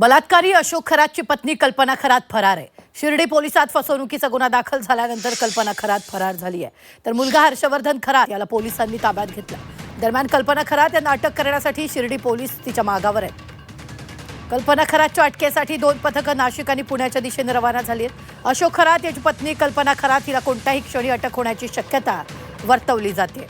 बलात्कारी अशोक खरातची पत्नी कल्पना खरात फरार आहे। शिर्डी पोलिसात फसवणुकीचा गुन्हा दाखल झाल्यानंतर कल्पना खरात फरार झाली आहे। तर मुलगा हर्षवर्धन खरात याला पोलिसांनी ताब्यात घेतला। दरम्यान कल्पना खरात यांना अटक करण्यासाठी शिर्डी पोलीस तिच्या मागावर आहेत। कल्पना खरातच्या अटकेसाठी 2 पथकं नाशिक आणि पुण्याच्या दिशेने रवाना झाली आहेत। अशोक खरात याची पत्नी कल्पना खरात हिला कोणत्याही क्षणी अटक होण्याची शक्यता वर्तवली जाते।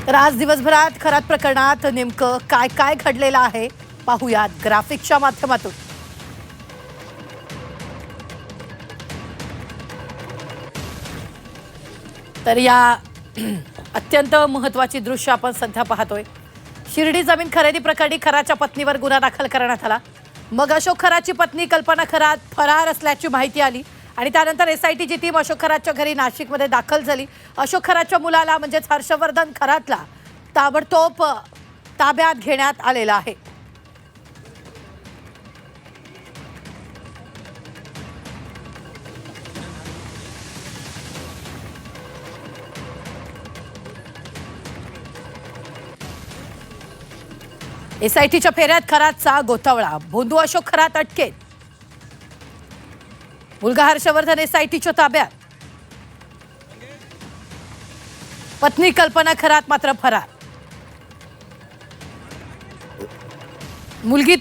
तर आज दिवसभरात खरात प्रकरणात नेमकं काय काय घडलेलं आहे पाहूयात ग्राफिक्सच्या माध्यमातून। तर या अत्यंत महत्त्वाची दृश्य आपण सध्या पाहतोय। शिर्डी जमीन खरेदी प्रकरणी खराच्या पत्नीवर गुन्हा दाखल करण्यात आला। मग अशोक खरातची पत्नी कल्पना खरात फरार असल्याची माहिती आली आणि त्यानंतर एसआयटीची टीम अशोक खरातच्या घरी नाशिकमध्ये दाखल झाली। अशोक खरातच्या मुलाला म्हणजेच हर्षवर्धन खरातला ताबडतोब ताब्यात घेण्यात आलेला आहे। एसआयटीच्या फेऱ्यात खरातचा गोतावळा, भोंदू अशोक खरात अटकेत, मुलगा हर्षवर्धन एसआयटीच्या ताब्यात, पत्नी कल्पना खरात मात्र फरार। मुलगी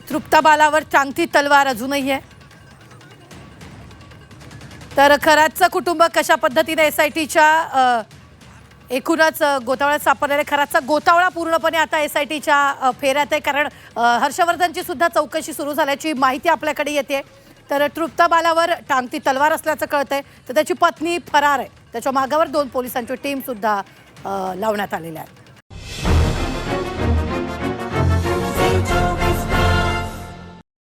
तृप्ता बालावर टांगती तलवार अजूनही आहे। तर खरातचं कुटुंब कशा पद्धतीने एसआयटीच्या एकूणच गोतावळ्यात सापडलेल्या खरातचा गोतावळा पूर्णपणे आता एसआयटीच्या फेऱ्यात आहे, कारण हर्षवर्धनची सुद्धा चौकशी सुरू झाल्याची माहिती आपल्याकडे येते। तर तृप्ता बालावर टांगती तलवार असल्याचं कळतंय, तर त्याची पत्नी फरार आहे। त्याच्या मागावर 2 पोलिसांची टीम सुद्धा लावण्यात आलेली आहे।